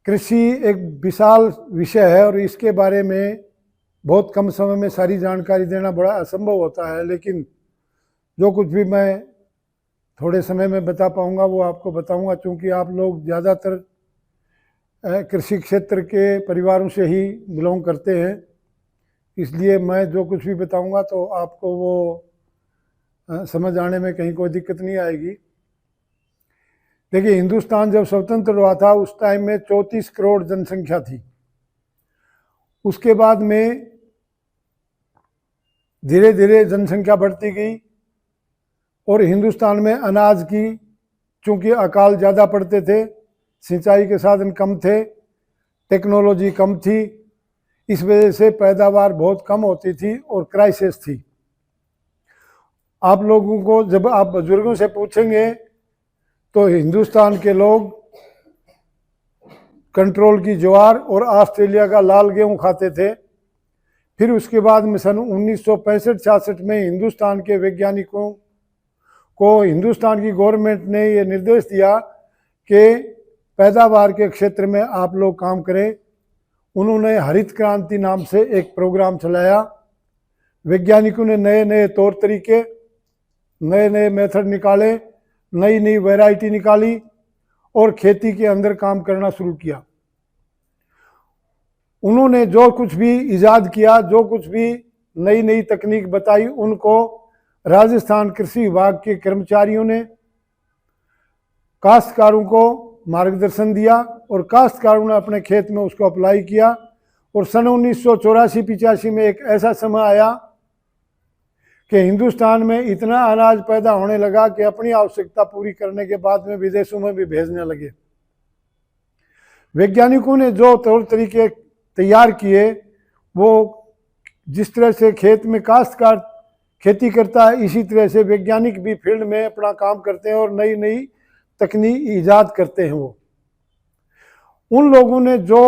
कृषि एक विशाल विषय है और इसके बारे में बहुत कम समय में सारी जानकारी देना बड़ा असंभव होता है, लेकिन जो कुछ भी मैं थोड़े समय में बता पाऊंगा वो आपको बताऊंगा। क्योंकि आप लोग ज़्यादातर कृषि क्षेत्र के परिवारों से ही बिलोंग करते हैं, इसलिए मैं जो कुछ भी बताऊंगा तो आपको वो समझ आने में कहीं कोई दिक्कत नहीं आएगी। देखिए, हिंदुस्तान जब स्वतंत्र हुआ था उस टाइम में 34 करोड़ जनसंख्या थी। उसके बाद में धीरे धीरे जनसंख्या बढ़ती गई और हिंदुस्तान में अनाज की, चूंकि अकाल ज़्यादा पड़ते थे, सिंचाई के साधन कम थे, टेक्नोलॉजी कम थी, इस वजह से पैदावार बहुत कम होती थी और क्राइसिस थी। आप लोगों को जब आप बुजुर्गों से पूछेंगे तो हिंदुस्तान के लोग कंट्रोल की ज्वार और ऑस्ट्रेलिया का लाल गेहूं खाते थे। फिर उसके बाद में सन 1965-66 में हिंदुस्तान के वैज्ञानिकों को हिंदुस्तान की गवर्नमेंट ने ये निर्देश दिया कि पैदावार के क्षेत्र में आप लोग काम करें। उन्होंने हरित क्रांति नाम से एक प्रोग्राम चलाया। वैज्ञानिकों ने नए नए तौर तरीके, नए नए मेथड निकाले, नई नई वैरायटी निकाली और खेती के अंदर काम करना शुरू किया। उन्होंने जो कुछ भी इजाद किया, जो कुछ भी नई नई तकनीक बताई, उनको राजस्थान कृषि विभाग के कर्मचारियों ने काश्तकारों को मार्गदर्शन दिया और काश्तकारों ने अपने खेत में उसको अप्लाई किया। और सन 1984-85 में एक ऐसा समय आया कि हिंदुस्तान में इतना अनाज पैदा होने लगा कि अपनी आवश्यकता पूरी करने के बाद में विदेशों में भी भेजने लगे। वैज्ञानिकों ने जो तौर तरीके तैयार किए, वो जिस तरह से खेत में काश्तकार खेती करता है, इसी तरह से वैज्ञानिक भी फील्ड में अपना काम करते हैं और नई नई तकनीक ईजाद करते हैं। वो उन लोगों ने जो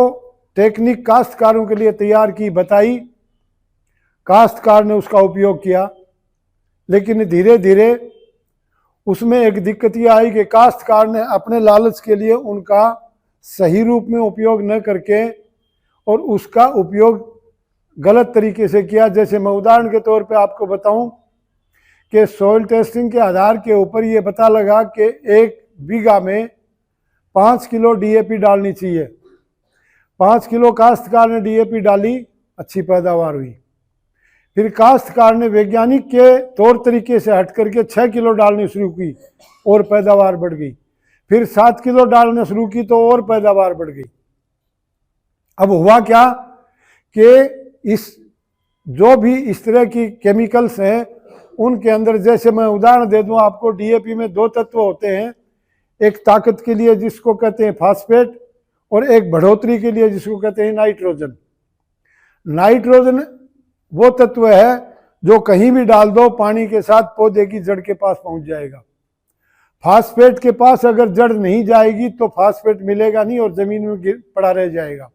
टेक्निक काश्तकारों के लिए तैयार की, बताई, काश्तकार ने उसका उपयोग किया। लेकिन धीरे धीरे उसमें एक दिक्कत ये आई कि काश्तकार ने अपने लालच के लिए उनका सही रूप में उपयोग न करके और उसका उपयोग गलत तरीके से किया। जैसे मैं उदाहरण के तौर पे आपको बताऊं कि सॉइल टेस्टिंग के आधार के ऊपर ये पता लगा कि 1 बीघा में 5 किलो डीएपी डालनी चाहिए। 5 किलो काश्तकार ने डीएपी डाली, अच्छी पैदावार हुई। फिर काश्तकार ने वैज्ञानिक के तौर तरीके से हट करके 6 किलो डालनी शुरू की और पैदावार बढ़ गई। फिर 7 किलो डालना शुरू की तो और पैदावार बढ़ गई। अब हुआ क्या कि इस जो भी इस तरह की केमिकल्स हैं उनके अंदर, जैसे मैं उदाहरण दे दूं आपको, डीएपी में 2 तत्व होते हैं, एक ताकत के लिए जिसको कहते हैं फास्फेट और एक बढ़ोतरी के लिए जिसको कहते हैं नाइट्रोजन। नाइट्रोजन वो तत्व है जो कहीं भी डाल दो पानी के साथ पौधे की जड़ के पास पहुंच जाएगा। फास्फेट के पास अगर जड़ नहीं जाएगी तो फास्फेट मिलेगा नहीं और जमीन में पड़ा रह जाएगा।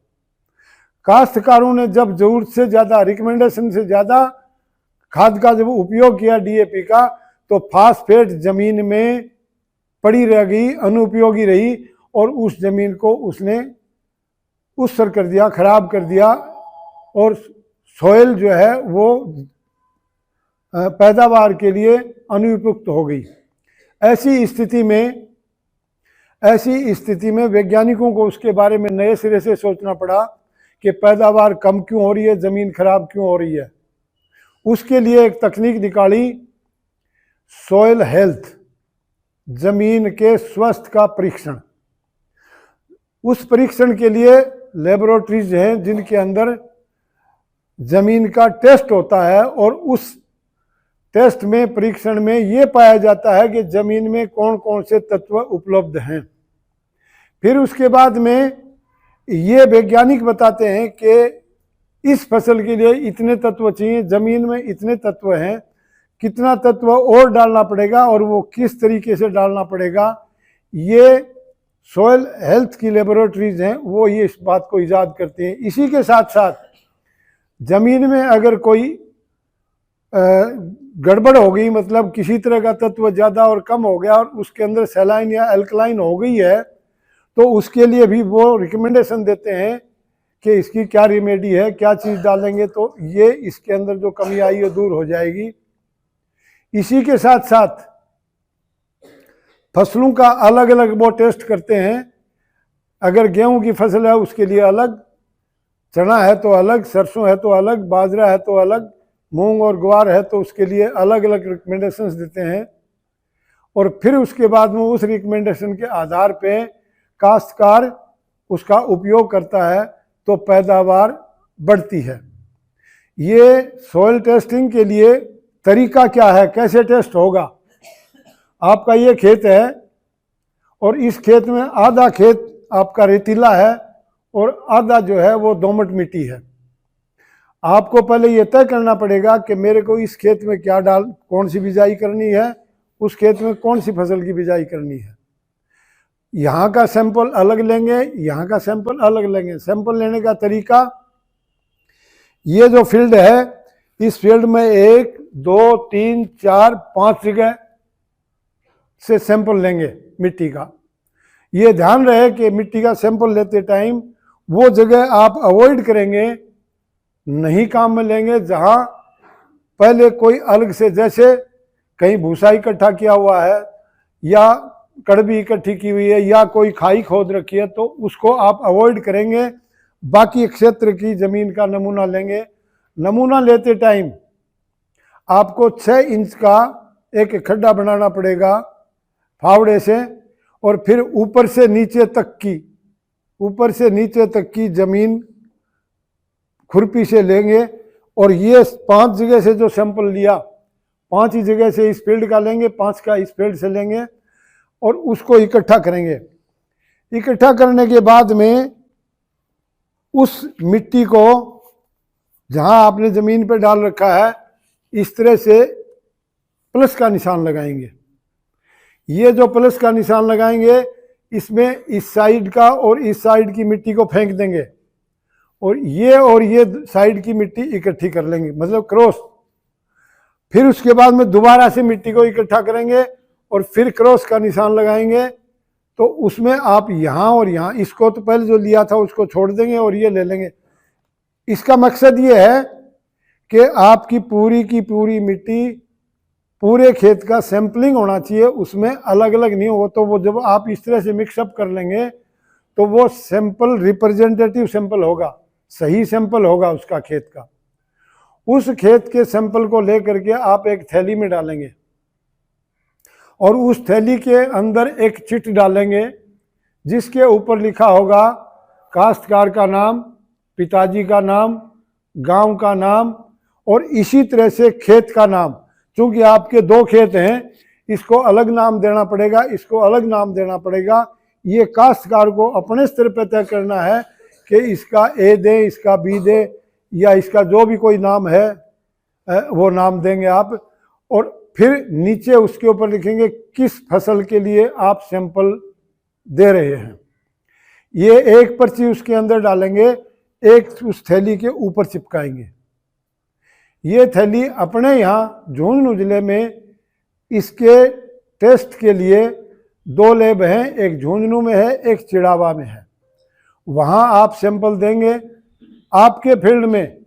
काश्तकारों ने जब जरूरत से ज़्यादा, रिकमेंडेशन से ज़्यादा खाद का जब उपयोग किया डीएपी का, तो फास्फेट जमीन में पड़ी रह गई, अनुपयोगी रही और उस जमीन को उसने उत्सर्ग कर दिया, खराब कर दिया और सॉइल जो है वो पैदावार के लिए अनुपयुक्त हो गई। ऐसी स्थिति में वैज्ञानिकों को उसके बारे में नए सिरे से सोचना पड़ा कि पैदावार कम क्यों हो रही है, ज़मीन खराब क्यों हो रही है। उसके लिए एक तकनीक निकाली, सॉइल हेल्थ, जमीन के स्वास्थ्य का परीक्षण। उस परीक्षण के लिए लेबोरेटरीज हैं जिनके अंदर जमीन का टेस्ट होता है और उस टेस्ट में, परीक्षण में ये पाया जाता है कि जमीन में कौन कौन से तत्व उपलब्ध हैं। फिर उसके बाद में ये वैज्ञानिक बताते हैं कि इस फसल के लिए इतने तत्व चाहिए, जमीन में इतने तत्व हैं, कितना तत्व और डालना पड़ेगा और वो किस तरीके से डालना पड़ेगा। ये सॉइल हेल्थ की लेबोरेटरीज हैं, वो ये इस बात को ईजाद करती हैं। इसी के साथ साथ जमीन में अगर कोई गड़बड़ हो गई, मतलब किसी तरह का तत्व ज़्यादा और कम हो गया और उसके अंदर सैलाइन या एल्कलाइन हो गई है, तो उसके लिए भी वो रिकमेंडेशन देते हैं कि इसकी क्या रेमेडी है, क्या चीज़ डालेंगे तो ये इसके अंदर जो कमी आई है दूर हो जाएगी। इसी के साथ साथ फसलों का अलग अलग वो टेस्ट करते हैं। अगर गेहूं की फसल है उसके लिए अलग, चना है तो अलग, सरसों है तो अलग, बाजरा है तो अलग, मूंग और ग्वार है तो उसके लिए अलग अलग रिकमेंडेशंस देते हैं। और फिर उसके बाद में उस रिकमेंडेशन के आधार पे काश्तकार उसका उपयोग करता है तो पैदावार बढ़ती है। ये सॉइल टेस्टिंग के लिए तरीका क्या है, कैसे टेस्ट होगा? आपका ये खेत है और इस खेत में आधा खेत आपका रेतीला है और आधा जो है वो दोमट मिट्टी है। आपको पहले ये तय करना पड़ेगा कि मेरे को इस खेत में क्या कौन सी बिजाई करनी है, उस खेत में कौन सी फसल की बिजाई करनी है। यहाँ का सैंपल अलग लेंगे, यहाँ का सैंपल अलग लेंगे। सैंपल लेने का तरीका, ये जो फील्ड है इस फील्ड में 1 2 3 4 5 जगह से सैंपल लेंगे मिट्टी का। ये ध्यान रहे कि मिट्टी का सैंपल लेते टाइम वो जगह आप अवॉइड करेंगे, नहीं काम में लेंगे जहाँ पहले कोई अलग से, जैसे कहीं भूसा इकट्ठा किया हुआ है या कड़बी इकट्ठी की हुई है या कोई खाई खोद रखी है, तो उसको आप अवॉइड करेंगे। बाकी क्षेत्र की ज़मीन का नमूना लेंगे। नमूना लेते टाइम आपको 6 इंच का एक खड्डा बनाना पड़ेगा फावड़े से, और फिर ऊपर से नीचे तक की ज़मीन खुरपी से लेंगे। और ये 5 जगह से जो सैंपल लिया, 5 ही जगह से इस फील्ड का लेंगे, 5 का इस फील्ड से लेंगे और उसको इकट्ठा करेंगे। इकट्ठा करने के बाद में उस मिट्टी को जहां आपने ज़मीन पर डाल रखा है इस तरह से प्लस का निशान लगाएंगे। ये जो प्लस का निशान लगाएंगे इसमें इस साइड का और इस साइड की मिट्टी को फेंक देंगे और ये साइड की मिट्टी इकट्ठी कर लेंगे, मतलब क्रॉस। फिर उसके बाद में दोबारा से मिट्टी को इकट्ठा करेंगे और फिर क्रॉस का निशान लगाएंगे। तो उसमें आप यहाँ और यहाँ, इसको तो पहले जो लिया था उसको छोड़ देंगे और ये ले लेंगे। इसका मकसद ये है कि आपकी पूरी की पूरी मिट्टी, पूरे खेत का सैंपलिंग होना चाहिए, उसमें अलग अलग नहीं हो। तो वो जब आप इस तरह से मिक्सअप कर लेंगे तो वो सैंपल रिप्रेजेंटेटिव सैंपल होगा, सही सैंपल होगा उसका खेत का। उस खेत के सैंपल को लेकर के आप एक थैली में डालेंगे और उस थैली के अंदर एक चिट डालेंगे जिसके ऊपर लिखा होगा काश्तकार का नाम, पिताजी का नाम, गांव का नाम और इसी तरह से खेत का नाम। क्योंकि आपके 2 खेत हैं, इसको अलग नाम देना पड़ेगा, इसको अलग नाम देना पड़ेगा। ये काश्तकार को अपने स्तर पर तय करना है कि इसका ए दे, इसका बी दे, या इसका जो भी कोई नाम है वो नाम देंगे आप। और फिर नीचे उसके ऊपर लिखेंगे किस फसल के लिए आप सैंपल दे रहे हैं। ये एक पर्ची उसके अंदर डालेंगे, एक उस थैली के ऊपर चिपकाएंगे। ये थैली अपने यहाँ झुंझुनू जिले में इसके टेस्ट के लिए 2 लैब हैं, एक झुंझुनू में है, एक चिड़ावा में है। वहाँ आप सैंपल देंगे। आपके फील्ड में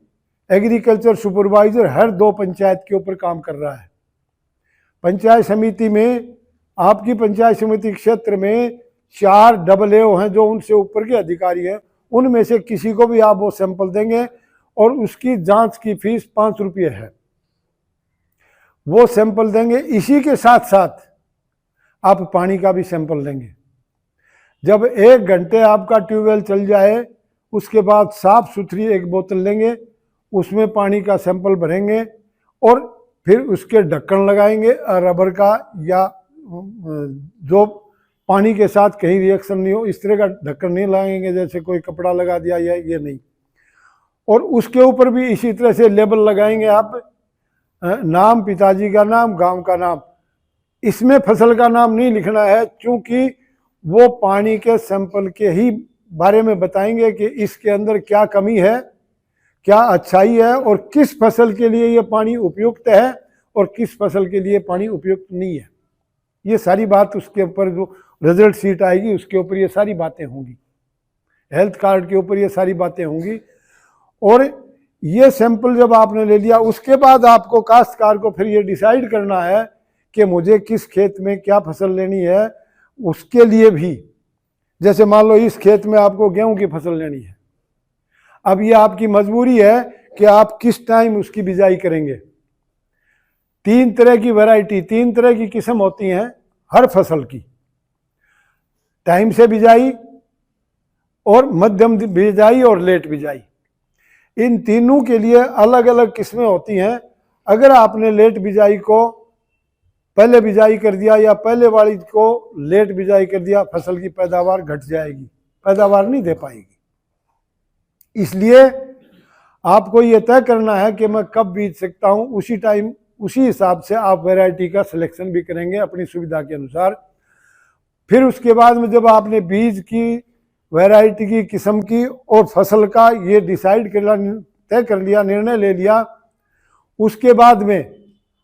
एग्रीकल्चर सुपरवाइजर हर 2 पंचायत के ऊपर काम कर रहा है। पंचायत समिति में, आपकी पंचायत समिति क्षेत्र में 4 AAO हैं जो उनसे ऊपर के अधिकारी हैं, उनमें से किसी को भी आप वो सैंपल देंगे और उसकी जांच की फीस 5 रुपये है। वो सैंपल देंगे। इसी के साथ साथ आप पानी का भी सैंपल लेंगे। जब 1 घंटे आपका ट्यूबवेल चल जाए उसके बाद साफ सुथरी एक बोतल लेंगे, उसमें पानी का सैंपल भरेंगे और फिर उसके ढक्कन लगाएंगे रबर का, या जो पानी के साथ कहीं रिएक्शन नहीं हो इस तरह का ढक्कन नहीं लगाएंगे, जैसे कोई कपड़ा लगा दिया या ये नहीं। और उसके ऊपर भी इसी तरह से लेबल लगाएंगे आप, नाम, पिताजी का नाम, गांव का नाम। इसमें फसल का नाम नहीं लिखना है क्योंकि वो पानी के सैंपल के ही बारे में बताएंगे कि इसके अंदर क्या कमी है, क्या अच्छाई है और किस फसल के लिए ये पानी उपयुक्त है और किस फसल के लिए पानी उपयुक्त नहीं है। ये सारी बात उसके ऊपर जो रिजल्ट शीट आएगी, उसके ऊपर ये सारी बातें होंगी, हेल्थ कार्ड के ऊपर ये सारी बातें होंगी। और ये सैंपल जब आपने ले लिया, उसके बाद आपको काश्तकार को फिर ये डिसाइड करना है कि मुझे किस खेत में क्या फसल लेनी है। उसके लिए भी, जैसे मान लो इस खेत में आपको गेहूं की फसल लेनी है, अब ये आपकी मजबूरी है कि आप किस टाइम उसकी बिजाई करेंगे। 3 तरह की वैरायटी, 3 तरह की किस्म होती हैं हर फसल की, टाइम से बिजाई और मध्यम बिजाई और लेट बिजाई। इन तीनों के लिए अलग अलग किस्में होती हैं। अगर आपने लेट बिजाई को पहले बिजाई कर दिया या पहले वाली को लेट बिजाई कर दिया, फसल की पैदावार घट जाएगी, पैदावार नहीं दे पाएगी। इसलिए आपको ये तय करना है कि मैं कब बीज सकता हूँ, उसी टाइम उसी हिसाब से आप वैरायटी का सिलेक्शन भी करेंगे अपनी सुविधा के अनुसार। फिर उसके बाद में जब आपने बीज की, वैरायटी की, किस्म की और फसल का ये डिसाइड तय कर लिया, निर्णय ले लिया, उसके बाद में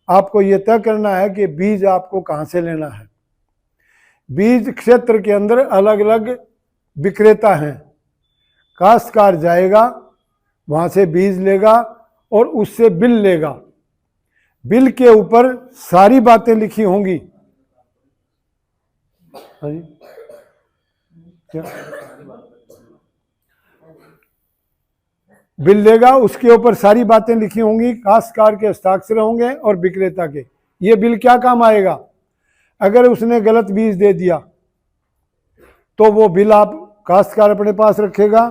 आपको ये तय करना है कि बीज आपको कहाँ से लेना है। बीज क्षेत्र के अंदर अलग अलग विक्रेता हैं। काश्तकार जाएगा, वहाँ से बीज लेगा और उससे बिल लेगा। बिल के ऊपर सारी बातें लिखी होंगी। हाँ जी, क्या बिल लेगा, उसके ऊपर सारी बातें लिखी होंगी, काश्तकार के हस्ताक्षर होंगे और विक्रेता के। ये बिल क्या काम आएगा? अगर उसने गलत बीज दे दिया तो वो बिल आप काश्तकार अपने पास रखेगा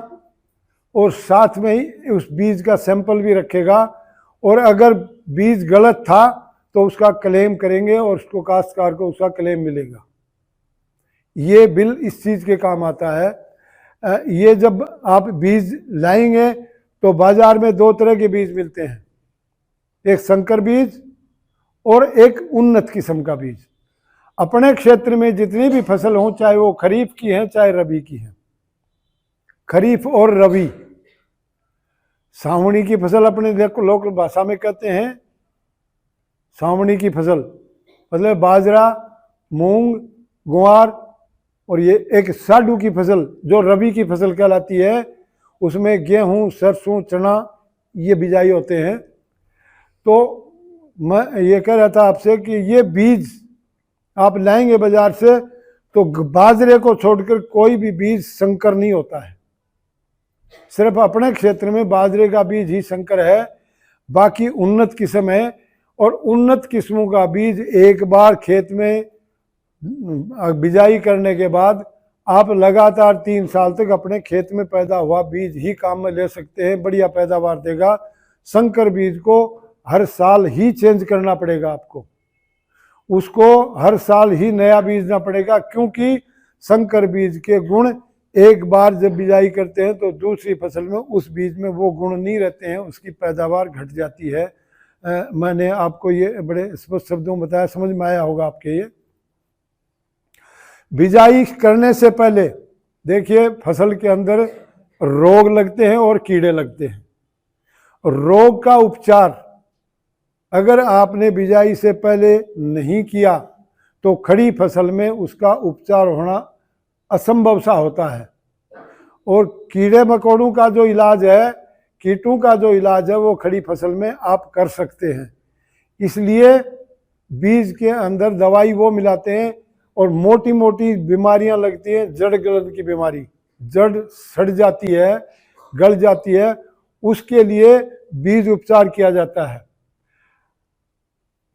और साथ में ही उस बीज का सैंपल भी रखेगा, और अगर बीज गलत था तो उसका क्लेम करेंगे और उसको काश्तकार को उसका क्लेम मिलेगा। ये बिल इस चीज़ के काम आता है। ये जब आप बीज लाएंगे तो बाजार में 2 तरह के बीज मिलते हैं, एक संकर बीज और एक उन्नत किस्म का बीज। अपने क्षेत्र में जितनी भी फसल हो, चाहे वो खरीफ की है चाहे रबी की है, खरीफ और रबी, सावणी की फसल अपने लोकल भाषा में कहते हैं सावणी की फसल, मतलब बाजरा, मूंग, ग्वार, और ये एक साडू की फसल जो रबी की फसल कहलाती है, उसमें गेहूं, सरसों, चना ये बिजाई होते हैं। तो मैं ये कह रहा था आपसे कि ये बीज आप लाएंगे बाजार से तो बाजरे को छोड़कर कोई भी बीज संकर नहीं होता है। सिर्फ अपने क्षेत्र में बाजरे का बीज ही संकर है, बाकी उन्नत किस्म है। और उन्नत किस्मों का बीज एक बार खेत में बिजाई करने के बाद आप लगातार 3 साल तक अपने खेत में पैदा हुआ बीज ही काम में ले सकते हैं, बढ़िया पैदावार देगा। संकर बीज को हर साल ही चेंज करना पड़ेगा आपको, उसको हर साल ही नया बीजना पड़ेगा, क्योंकि संकर बीज के गुण एक बार जब बिजाई करते हैं तो दूसरी फसल में उस बीज में वो गुण नहीं रहते हैं, उसकी पैदावार घट जाती है। मैंने आपको ये बड़े स्पष्ट शब्दों में बताया, समझ में आया होगा आपके। ये बिजाई करने से पहले देखिए फसल के अंदर रोग लगते हैं और कीड़े लगते हैं। रोग का उपचार अगर आपने बिजाई से पहले नहीं किया तो खड़ी फसल में उसका उपचार होना असंभव सा होता है। और कीड़े मकोड़ों का जो इलाज है, कीटों का जो इलाज है, वो खड़ी फसल में आप कर सकते हैं। इसलिए बीज के अंदर दवाई वो मिलाते हैं। और मोटी मोटी बीमारियां लगती हैं, जड़ गलन की बीमारी, जड़ सड़ जाती है, गल जाती है, उसके लिए बीज उपचार किया जाता है।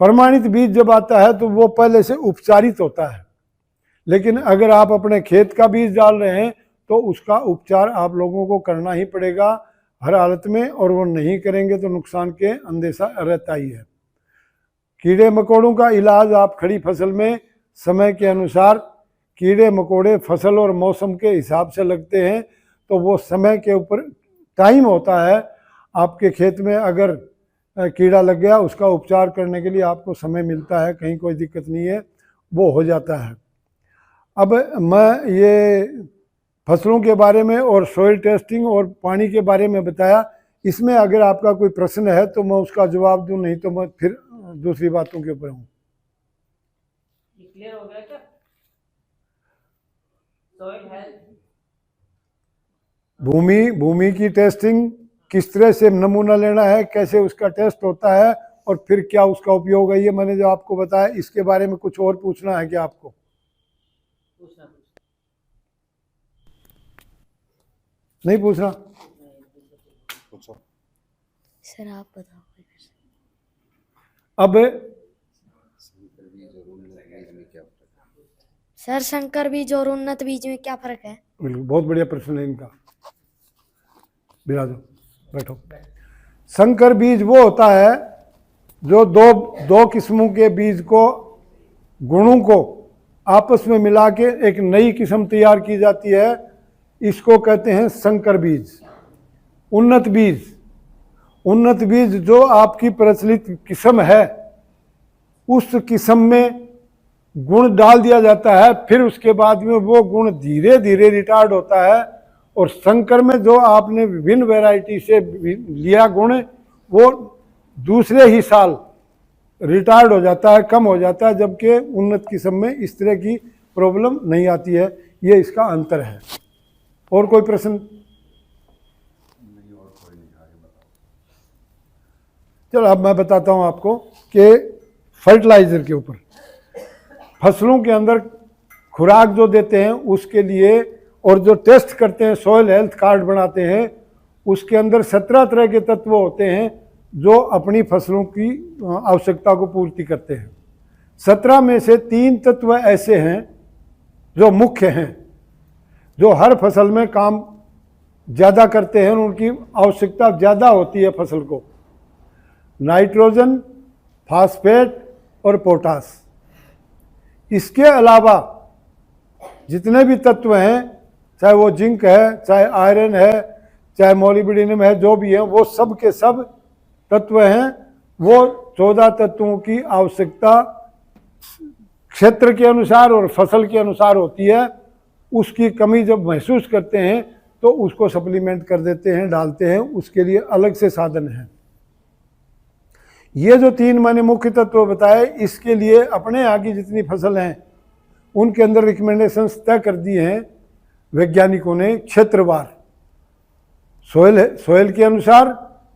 प्रमाणित बीज जब आता है तो वो पहले से उपचारित होता है, लेकिन अगर आप अपने खेत का बीज डाल रहे हैं तो उसका उपचार आप लोगों को करना ही पड़ेगा हर हालत में, और वो नहीं करेंगे तो नुकसान के अंदेशा रहता ही है। कीड़े मकोड़ों का इलाज आप खड़ी फसल में समय के अनुसार, कीड़े मकोड़े फसल और मौसम के हिसाब से लगते हैं, तो वो समय के ऊपर टाइम होता है। आपके खेत में अगर कीड़ा लग गया, उसका उपचार करने के लिए आपको समय मिलता है, कहीं कोई दिक्कत नहीं है, वो हो जाता है। अब मैं ये फसलों के बारे में और सॉइल टेस्टिंग और पानी के बारे में बताया। इसमें अगर आपका कोई प्रश्न है तो मैं उसका जवाब दूं, नहीं तो मैं फिर दूसरी बातों के ऊपर हूँ। क्लियर हो गया क्या? भूमि की टेस्टिंग, किस तरह से नमूना लेना है, कैसे उसका टेस्ट होता है और फिर क्या उसका उपयोग है, ये मैंने जो आपको बताया। इसके बारे में कुछ और पूछना है क्या आपको? नहीं पूछना? सर आप बताओ। अब सर संकर बीज और उन्नत बीज में क्या फर्क है? बिल्कुल, बहुत बढ़िया प्रश्न है इनका। बिराजो, बैठो। संकर बीज वो होता है जो दो किस्मों के बीज को, गुणों को आपस में मिला के एक नई किस्म तैयार की जाती है, इसको कहते हैं संकर बीज। उन्नत बीज जो आपकी प्रचलित किस्म है, उस किस्म में गुण डाल दिया जाता है, फिर उसके बाद में वो गुण धीरे धीरे रिटार्ड होता है। और संकर में जो आपने विभिन्न वैरायटी से लिया गुण, वो दूसरे ही साल रिटार्ड हो जाता है, कम हो जाता है, जबकि उन्नत किस्म में इस तरह की प्रॉब्लम नहीं आती है। ये इसका अंतर है। और कोई प्रश्न? चलो अब मैं बताता हूं आपको कि फर्टिलाइजर के ऊपर, फसलों के अंदर खुराक जो देते हैं उसके लिए, और जो टेस्ट करते हैं, सॉइल हेल्थ कार्ड बनाते हैं, उसके अंदर 17 तरह के तत्व होते हैं जो अपनी फसलों की आवश्यकता को पूर्ति करते हैं। 17 में से 3 तत्व ऐसे हैं जो मुख्य हैं, जो हर फसल में काम ज़्यादा करते हैं, उनकी आवश्यकता ज़्यादा होती है फसल को। नाइट्रोजन, फास्फेट और पोटास। इसके अलावा जितने भी तत्व हैं, चाहे वो जिंक है, चाहे आयरन है, चाहे मोलिब्डेनम है, जो भी है, वो सब के सब तत्व हैं। वो 14 तत्वों की आवश्यकता क्षेत्र के अनुसार और फसल के अनुसार होती है। उसकी कमी जब महसूस करते हैं तो उसको सप्लीमेंट कर देते हैं, डालते हैं, उसके लिए अलग से साधन है। ये जो 3 मैंने मुख्य तत्व बताए, इसके लिए अपने यहाँ की जितनी फसल हैं उनके अंदर रिकमेंडेशंस तय कर दिए हैं वैज्ञानिकों ने, क्षेत्रवार, सोयल के अनुसार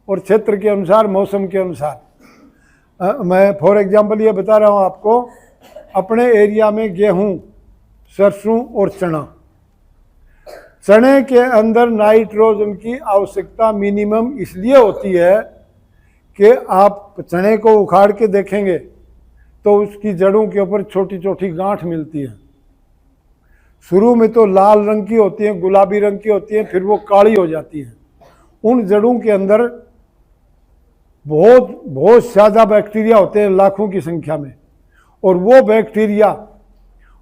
और क्षेत्र के अनुसार, मौसम के अनुसार। मैं फॉर एग्जांपल ये बता रहा हूँ आपको, अपने एरिया में गेहूं, सरसों और चने के अंदर नाइट्रोजन की आवश्यकता मिनिमम इसलिए होती है कि आप चने को उखाड़ के देखेंगे तो उसकी जड़ों के ऊपर छोटी छोटी गांठ मिलती है। शुरू में तो लाल रंग की होती हैं, गुलाबी रंग की होती हैं, फिर वो काली हो जाती हैं। उन जड़ों के अंदर बहुत ज़्यादा बैक्टीरिया होते हैं, लाखों की संख्या में, और वो बैक्टीरिया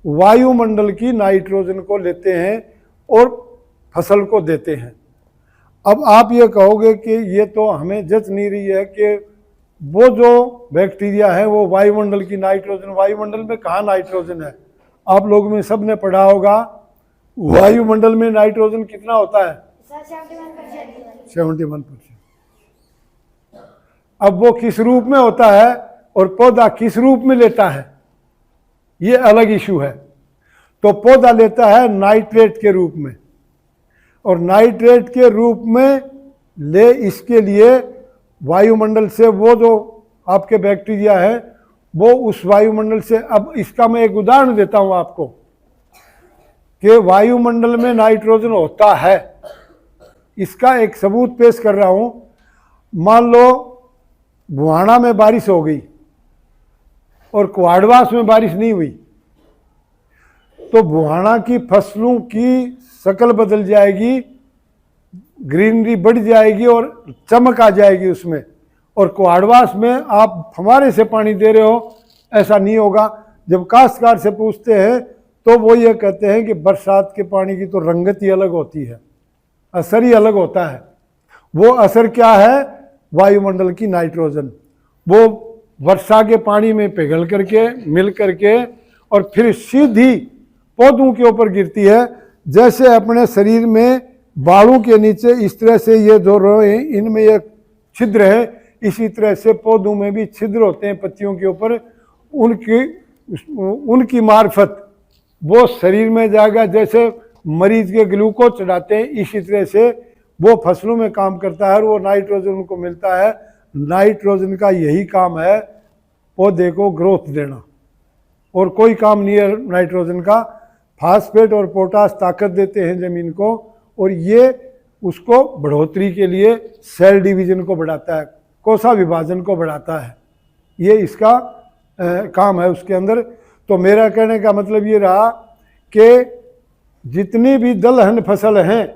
वायुमंडल की नाइट्रोजन को लेते हैं और फसल को देते हैं। अब आप ये कहोगे कि ये तो हमें जच नहीं रही है कि वो जो बैक्टीरिया है वो वायुमंडल की नाइट्रोजन, वायुमंडल में कहाँ नाइट्रोजन है? आप लोगों में सब ने पढ़ा होगा वायुमंडल में नाइट्रोजन कितना होता है? 71%। अब वो किस रूप में होता है और पौधा किस रूप में लेता है, ये अलग इशू है। तो पौधा लेता है नाइट्रेट के रूप में, और नाइट्रेट के रूप में ले, इसके लिए वायुमंडल से वो जो आपके बैक्टीरिया है वो उस वायुमंडल से, अब इसका मैं एक उदाहरण देता हूं आपको कि वायुमंडल में नाइट्रोजन होता है, इसका एक सबूत पेश कर रहा हूं। मान लो बुहाना में बारिश हो गई और कुआडवास में बारिश नहीं हुई, तो बुहाना की फसलों की शक्ल बदल जाएगी, ग्रीनरी बढ़ जाएगी और चमक आ जाएगी उसमें। और कुआडवास में आप हमारे से पानी दे रहे हो, ऐसा नहीं होगा। जब काश्तकार से पूछते हैं तो वो ये कहते हैं कि बरसात के पानी की तो रंगत ही अलग होती है, असर ही अलग होता है। वो असर क्या है? वायुमंडल की नाइट्रोजन, वो वर्षा के पानी में पिघल करके, मिल करके, और फिर सीधी पौधों के ऊपर गिरती है। जैसे अपने शरीर में बालों के नीचे इस तरह से ये जो रोए हैं, इनमें ये छिद्र है, इसी तरह से पौधों में भी छिद्र होते हैं पत्तियों के ऊपर। उनकी मार्फत वो शरीर में जाएगा। जैसे मरीज के ग्लूकोज चढ़ाते हैं, इसी तरह से वो फसलों में काम करता है और वो नाइट्रोजन उनको मिलता है। नाइट्रोजन का यही काम है पौधे को ग्रोथ देना, और कोई काम नहीं है नाइट्रोजन का। फास्फेट और पोटास ताकत देते हैं ज़मीन को, और ये उसको बढ़ोतरी के लिए सेल डिवीजन को बढ़ाता है, कोशा विभाजन को बढ़ाता है, ये इसका काम है उसके अंदर। तो मेरा कहने का मतलब ये रहा कि जितनी भी दलहन फसल हैं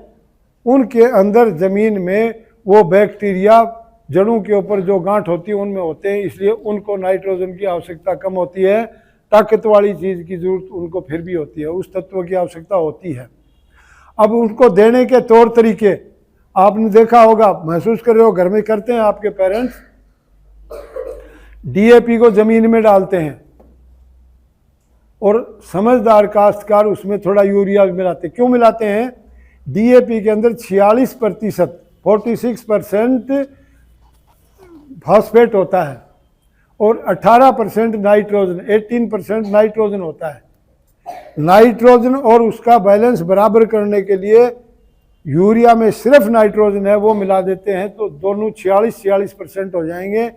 उनके अंदर ज़मीन में वो बैक्टीरिया जड़ों के ऊपर जो गांठ होती है उनमें होते हैं, इसलिए उनको नाइट्रोजन की आवश्यकता कम होती है। ताकत वाली चीज़ की ज़रूरत उनको फिर भी होती है, उस तत्व की आवश्यकता होती है। अब उनको देने के तौर तरीके आपने देखा होगा, महसूस कर रहे हो, घर में करते हैं आपके पेरेंट्स। डीएपी को ज़मीन में डालते हैं और समझदार काश्तकार उसमें थोड़ा यूरिया भी मिलाते हैं। क्यों मिलाते हैं? डीएपी के अंदर 46% 46% फॉस्फेट होता है और 18% नाइट्रोजन, 18% नाइट्रोजन होता है। नाइट्रोजन और उसका बैलेंस बराबर करने के लिए यूरिया में सिर्फ नाइट्रोजन है, वो मिला देते हैं, तो दोनों 46% हो जाएंगे।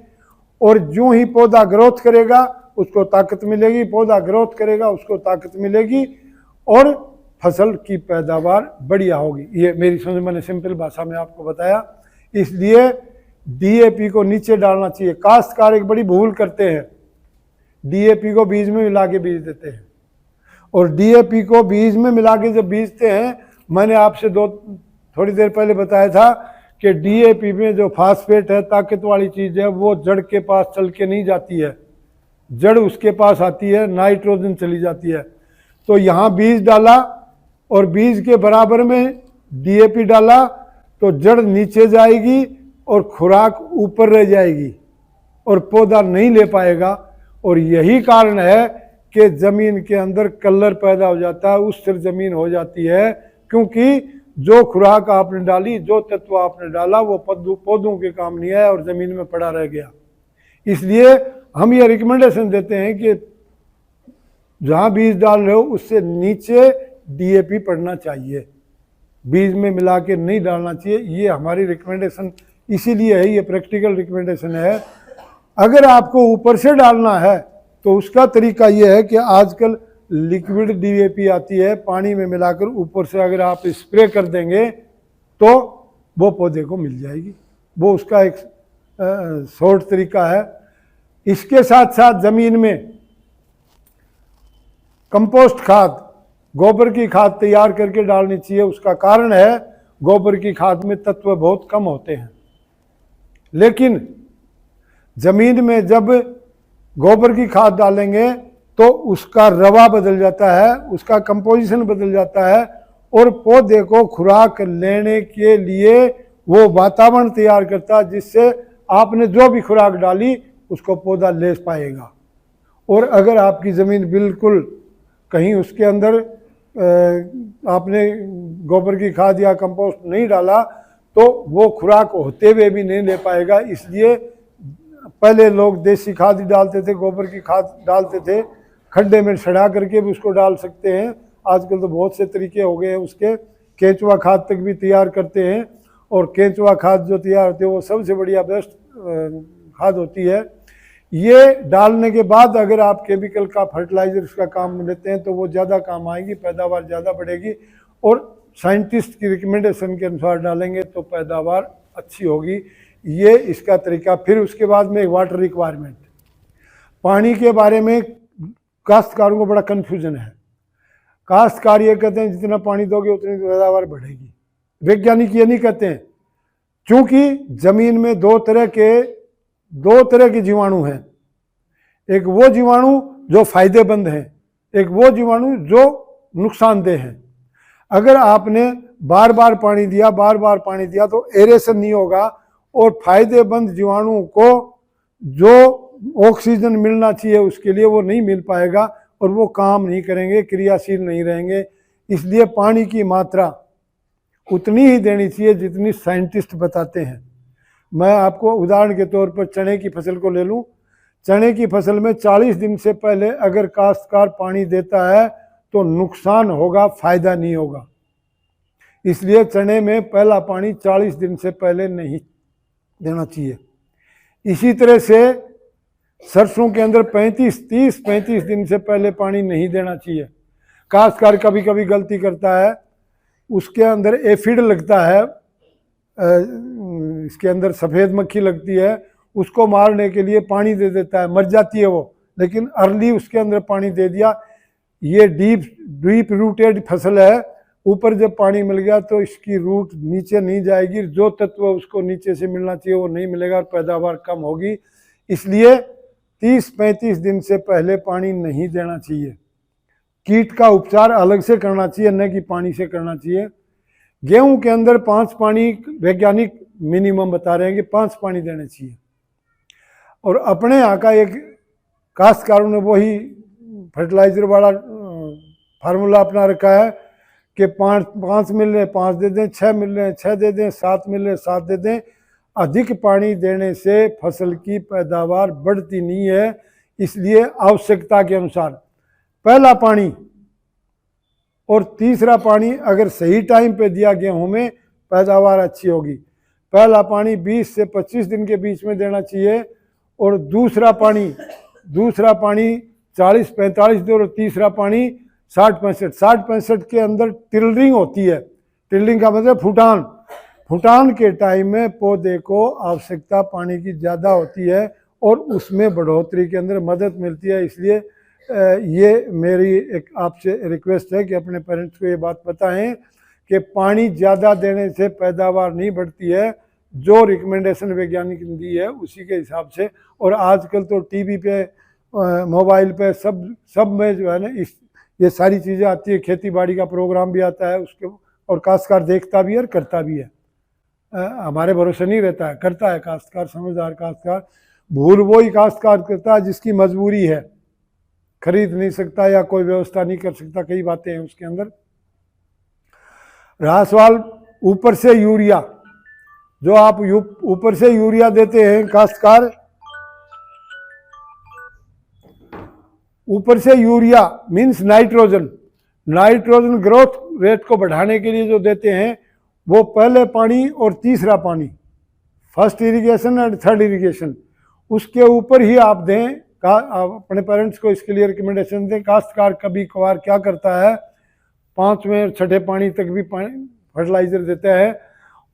और जो ही पौधा ग्रोथ करेगा उसको ताकत मिलेगी, पौधा ग्रोथ करेगा उसको ताकत मिलेगी और फसल की पैदावार बढ़िया होगी। ये मेरी समझ, मैंने सिंपल भाषा में आपको बताया। इसलिए डीएपी को नीचे डालना चाहिए। काश्तकार एक बड़ी भूल करते हैं, डीएपी को बीज में मिला के बीज देते हैं, और डीएपी को बीज में मिला के जब बीजते हैं, मैंने आपसे थोड़ी देर पहले बताया था कि डीएपी में जो फास्फेट है, ताकत वाली चीज़ है, वो जड़ के पास चल के नहीं जाती है, जड़ उसके पास आती है, नाइट्रोजन चली जाती है। तो यहाँ बीज डाला और बीज के बराबर में डीएपी डाला तो जड़ नीचे जाएगी और खुराक ऊपर रह जाएगी और पौधा नहीं ले पाएगा। और यही कारण है कि ज़मीन के अंदर कलर पैदा हो जाता है, उस सिर ज़मीन हो जाती है, क्योंकि जो खुराक आपने डाली, जो तत्व आपने डाला, वो पौधों के काम नहीं आया और ज़मीन में पड़ा रह गया। इसलिए हम ये रिकमेंडेशन देते हैं कि जहाँ बीज डाल रहे हो उससे नीचे डीएपी पड़ना चाहिए, बीज में मिला के नहीं डालना चाहिए। ये हमारी रिकमेंडेशन इसीलिए है, ये प्रैक्टिकल रिकमेंडेशन है। अगर आपको ऊपर से डालना है तो उसका तरीका ये है कि आजकल लिक्विड डीएपी आती है, पानी में मिलाकर ऊपर से अगर आप स्प्रे कर देंगे तो वो पौधे को मिल जाएगी। वो उसका एक शॉर्ट तरीका है। इसके साथ साथ ज़मीन में कंपोस्ट खाद, गोबर की खाद तैयार करके डालनी चाहिए। उसका कारण है गोबर की खाद में तत्व बहुत कम होते हैं, लेकिन ज़मीन में जब गोबर की खाद डालेंगे तो उसका रवा बदल जाता है, उसका कंपोजिशन बदल जाता है और पौधे को खुराक लेने के लिए वो वातावरण तैयार करता है, जिससे आपने जो भी खुराक डाली उसको पौधा ले पाएगा। और अगर आपकी ज़मीन बिल्कुल कहीं उसके अंदर आपने गोबर की खाद या कंपोस्ट नहीं डाला तो वो खुराक होते हुए भी नहीं ले पाएगा। इसलिए पहले लोग देसी खाद ही डालते थे, गोबर की खाद डालते थे, खड्डे में सड़ा करके भी उसको डाल सकते हैं। आजकल तो बहुत से तरीके हो गए हैं उसके, केंचुआ खाद तक भी तैयार करते हैं, और केंचुआ खाद जो तैयार होती है वो सबसे बढ़िया बेस्ट खाद होती है। ये डालने के बाद अगर आप केमिकल का फर्टिलाइजर उसका काम लेते हैं तो वो ज़्यादा काम आएगी, पैदावार ज़्यादा बढ़ेगी, और साइंटिस्ट की रिकमेंडेशन के अनुसार डालेंगे तो पैदावार अच्छी होगी। ये इसका तरीका। फिर उसके बाद में वाटर रिक्वायरमेंट, पानी के बारे में काश्तकारों को बड़ा कन्फ्यूजन है। काश्तकार ये कहते हैं जितना पानी दोगे उतनी पैदावार बढ़ेगी। वैज्ञानिक ये नहीं कहते हैं, क्योंकि ज़मीन में दो तरह के जीवाणु हैं। एक वो जीवाणु जो फायदेमंद हैं, एक वो जीवाणु जो नुकसानदेह हैं। अगर आपने बार बार पानी दिया तो एरेशन नहीं होगा और फायदेमंद जीवाणुओं को जो ऑक्सीजन मिलना चाहिए उसके लिए वो नहीं मिल पाएगा और वो काम नहीं करेंगे, क्रियाशील नहीं रहेंगे। इसलिए पानी की मात्रा उतनी ही देनी चाहिए जितनी साइंटिस्ट बताते हैं। मैं आपको उदाहरण के तौर पर चने की फसल को ले लूँ। चने की फसल में 40 दिन से पहले अगर काश्तकार पानी देता है तो नुकसान होगा, फायदा नहीं होगा। इसलिए चने में पहला पानी 40 दिन से पहले नहीं देना चाहिए। इसी तरह से सरसों के अंदर 35 दिन से पहले पानी नहीं देना चाहिए। खासकर कभी कभी गलती करता है, उसके अंदर एफिड लगता है, इसके अंदर सफ़ेद मक्खी लगती है, उसको मारने के लिए पानी दे देता है, मर जाती है वो, लेकिन अर्ली उसके अंदर पानी दे दिया। ये डीप रूटेड फसल है, ऊपर जब पानी मिल गया तो इसकी रूट नीचे नहीं जाएगी, जो तत्व उसको नीचे से मिलना चाहिए वो नहीं मिलेगा और पैदावार कम होगी। इसलिए 30-35 दिन से पहले पानी नहीं देना चाहिए। कीट का उपचार अलग से करना चाहिए, न कि पानी से करना चाहिए। गेहूं के अंदर 5 पानी वैज्ञानिक मिनिमम बता रहे हैं कि 5 पानी देने चाहिए। और अपने यहाँ का एक काश्तकारों ने वही फर्टिलाइजर वाला फार्मूला अपना रखा है कि 5 मिल रहे 5 दे दें, 6 मिल रहे 6 दे दें, 7 मिल रहे 7 दे दें। अधिक पानी देने से फसल की पैदावार बढ़ती नहीं है, इसलिए आवश्यकता के अनुसार पहला पानी और तीसरा पानी अगर सही टाइम पे दिया गेहूं में, पैदावार अच्छी होगी। पहला पानी 20 से 25 दिन के बीच में देना चाहिए और दूसरा पानी 40-45 दिन और तीसरा पानी 60-65 के अंदर टिल्डरिंग होती है। टिल्डरिंग का मतलब फुटान के टाइम में पौधे को आवश्यकता पानी की ज़्यादा होती है और उसमें बढ़ोतरी के अंदर मदद मिलती है। इसलिए ये मेरी एक आपसे रिक्वेस्ट है कि अपने पेरेंट्स को ये बात बताएं कि पानी ज़्यादा देने से पैदावार नहीं बढ़ती है, जो रिकमेंडेशन वैज्ञानिक ने दी है उसी के हिसाब से। और आजकल तो टीवी पे, मोबाइल पे सब में जो है ना ये सारी चीज़ें आती है, खेती बाड़ी का प्रोग्राम भी आता है उसके, और काश्तकार देखता भी है और करता भी है। हमारे भरोसे नहीं रहता है, करता है काश्तकार, समझदार काश्तकार। भूल वो ही काश्तकार करता है जिसकी मजबूरी है, खरीद नहीं सकता या कोई व्यवस्था नहीं कर सकता, कई बातें हैं उसके अंदर। रहा सवाल ऊपर से यूरिया, जो आप ऊपर से यूरिया देते हैं काश्तकार, ऊपर से urea means nitrogen growth rate को बढ़ाने के लिए जो देते हैं, वो पहले पानी और तीसरा पानी, first irrigation and third irrigation, उसके ऊपर ही आप दें। अपने पेरेंट्स को इसके लिए रिकमेंडेशन दें। काश्तकार कभी कभार क्या करता है, 5वें और 6ठे पानी तक भी फर्टिलाइजर देता है,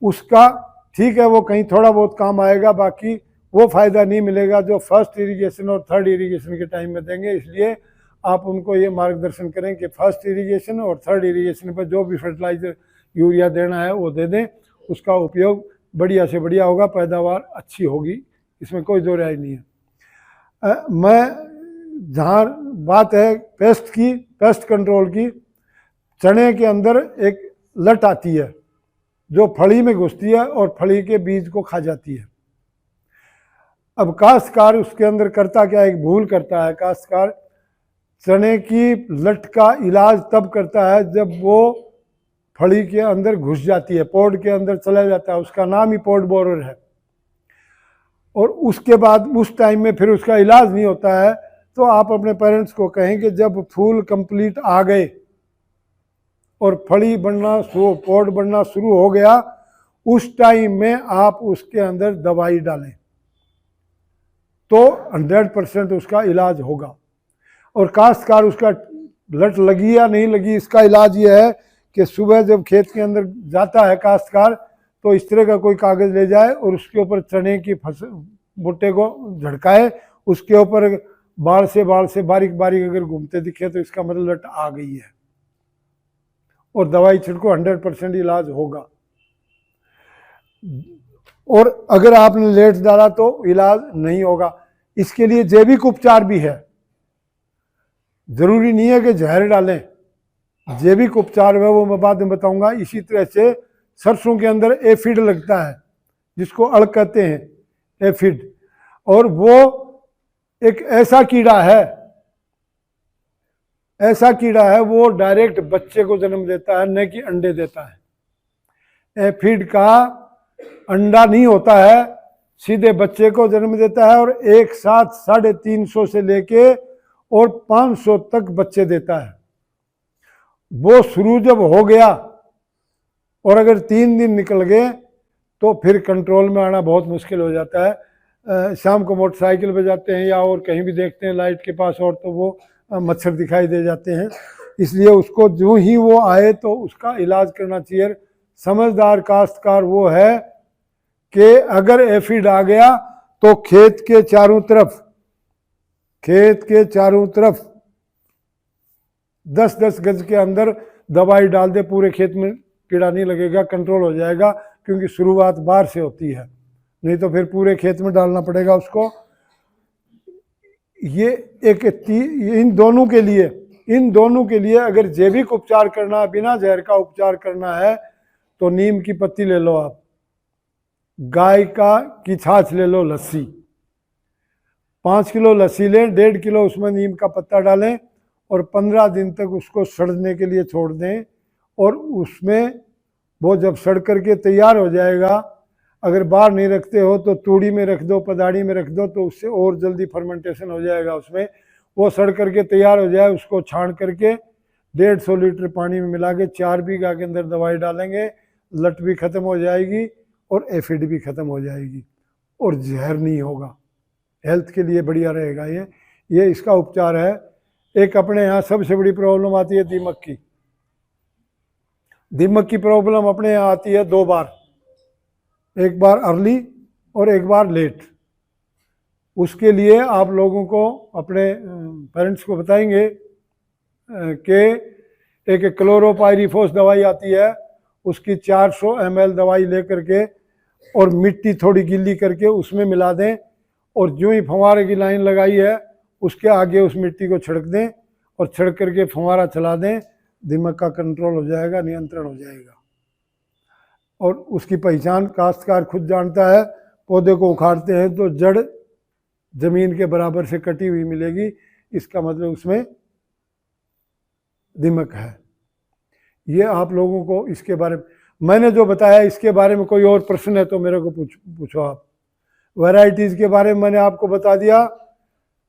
उसका ठीक है वो कहीं थोड़ा बहुत काम आएगा, बाकी वो फ़ायदा नहीं मिलेगा जो फर्स्ट इरिगेशन और थर्ड इरिगेशन के टाइम में देंगे। इसलिए आप उनको ये मार्गदर्शन करें कि फर्स्ट इरिगेशन और थर्ड इरिगेशन पर जो भी फर्टिलाइज़र यूरिया देना है वो दे दें, उसका उपयोग बढ़िया से बढ़िया होगा, पैदावार अच्छी होगी, इसमें कोई दो राय नहीं है। मैं जहाँ बात है पेस्ट कंट्रोल की, चने के अंदर एक लट आती है जो फली में घुसती है और फली के बीज को खा जाती है। अब काश्तकार उसके अंदर करता क्या, एक भूल करता है काश्तकार, चने की लट का इलाज तब करता है जब वो फली के अंदर घुस जाती है, पोड के अंदर चला जाता है, उसका नाम ही पोड बोरर है, और उसके बाद उस टाइम में फिर उसका इलाज नहीं होता है। तो आप अपने पेरेंट्स को कहें कि जब फूल कंप्लीट आ गए और फली बनना पोड बनना शुरू हो गया, उस टाइम में आप उसके अंदर दवाई डालें तो 100% उसका इलाज होगा। और काश्तकार उसका लट लगी या नहीं लगी, इसका इलाज ये है कि सुबह जब खेत के अंदर जाता है काश्तकार, तो इस तरह का कोई कागज़ ले जाए और उसके ऊपर चने की भुट्टे को झड़काए, उसके ऊपर बाल से बारीक अगर घूमते दिखे तो इसका मतलब लट आ गई है, और दवाई छिड़को, 100% इलाज होगा। और अगर आपने लेट डाला तो इलाज नहीं होगा। इसके लिए जैविक उपचार भी है, जरूरी नहीं है कि जहर डालें, जैविक उपचार है वो मैं बाद में बताऊंगा। इसी तरह से सरसों के अंदर एफिड लगता है, जिसको अड़ कहते हैं एफिड, और वो एक ऐसा कीड़ा है वो डायरेक्ट बच्चे को जन्म देता है, न कि अंडे देता है। एफिड का अंडा नहीं होता है, सीधे बच्चे को जन्म देता है, और एक साथ 350 से लेके और 500 तक बच्चे देता है। वो शुरू जब हो गया और अगर 3 दिन निकल गए तो फिर कंट्रोल में आना बहुत मुश्किल हो जाता है। शाम को मोटरसाइकिल पे जाते हैं या और कहीं भी देखते हैं लाइट के पास और तो वो मच्छर दिखाई दे जाते हैं। इसलिए उसको जो ही वो आए तो उसका इलाज करना चाहिए। समझदार काश्तकार वो है कि अगर एफिड आ गया तो खेत के चारों तरफ 10-10 गज के अंदर दवाई डाल दे, पूरे खेत में कीड़ा नहीं लगेगा, कंट्रोल हो जाएगा। क्योंकि शुरुआत बाहर से होती है, नहीं तो फिर पूरे खेत में डालना पड़ेगा उसको। ये इन दोनों के लिए अगर जैविक उपचार करना है, बिना जहर का उपचार करना है, तो नीम की पत्ती ले लो आप, गाय की छाछ ले लो, लस्सी 5 किलो लस्सी लें, 1.5 किलो उसमें नीम का पत्ता डालें और 15 दिन तक उसको सड़ने के लिए छोड़ दें। और उसमें वो जब सड़ करके तैयार हो जाएगा, अगर बाहर नहीं रखते हो तो तूड़ी में रख दो, पदाड़ी में रख दो, तो उससे और जल्दी फर्मेंटेशन हो जाएगा उसमें। वो सड़ करके तैयार हो जाए, उसको छान करके 150 लीटर पानी में मिला के 4 बीघा के अंदर दवाई डालेंगे, लट भी खत्म हो जाएगी और एफिड भी खत्म हो जाएगी और जहर नहीं होगा। हेल्थ के लिए बढ़िया रहेगा ये इसका उपचार है। एक अपने यहाँ सबसे बड़ी प्रॉब्लम आती है दीमक की प्रॉब्लम अपने यहाँ आती है 2 बार, एक बार अर्ली और एक बार लेट। उसके लिए आप लोगों को अपने पेरेंट्स को बताएंगे कि एक क्लोरोपाइरीफॉस दवाई आती है, उसकी 400 ml दवाई ले करके और मिट्टी थोड़ी गीली करके उसमें मिला दें और जो ही फंवारे की लाइन लगाई है उसके आगे उस मिट्टी को छिड़क दें और छिड़क करके फंवारा चला दें, दीमक का कंट्रोल हो जाएगा, नियंत्रण हो जाएगा। और उसकी पहचान काश्तकार खुद जानता है। पौधे को उखाड़ते हैं तो जड़ जमीन के बराबर से कटी हुई मिलेगी, इसका मतलब उसमें दीमक है। ये आप लोगों को इसके बारे में मैंने जो बताया, इसके बारे में कोई और प्रश्न है तो मेरे को पूछो आप। वैरायटीज़ के बारे में मैंने आपको बता दिया।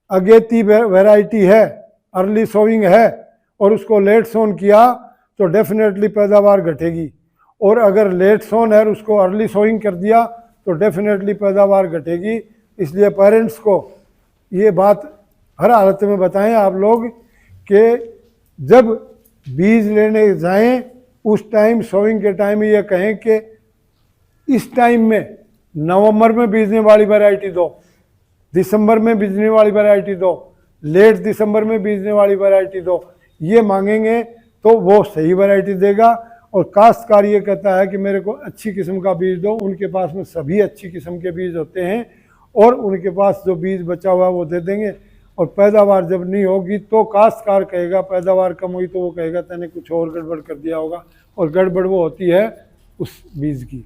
अगेती वैरायटी है, अर्ली सोइंग है और उसको लेट सोन किया तो डेफिनेटली पैदावार घटेगी, और अगर लेट सोन है और उसको अर्ली सोइंग कर दिया तो डेफिनेटली पैदावार घटेगी। इसलिए पेरेंट्स को ये बात हर हालत में बताएं आप लोग कि जब बीज लेने जाएं उस टाइम, सोइंग के टाइम ये कहें कि इस टाइम में नवंबर में बीजने वाली वैरायटी दो, दिसंबर में बीजने वाली वैरायटी दो, लेट दिसंबर में बीजने वाली वैरायटी दो। ये मांगेंगे तो वो सही वैरायटी देगा। और काश्तकार ये कहता है कि मेरे को अच्छी किस्म का बीज दो, उनके पास में सभी अच्छी किस्म के बीज होते हैं और उनके पास जो बीज बचा हुआ है वो दे देंगे। और पैदावार जब नहीं होगी तो काश्तकार कहेगा, पैदावार कम हुई तो वो कहेगा तैने कुछ और गड़बड़ कर दिया होगा, और गड़बड़ वो होती है उस बीज की।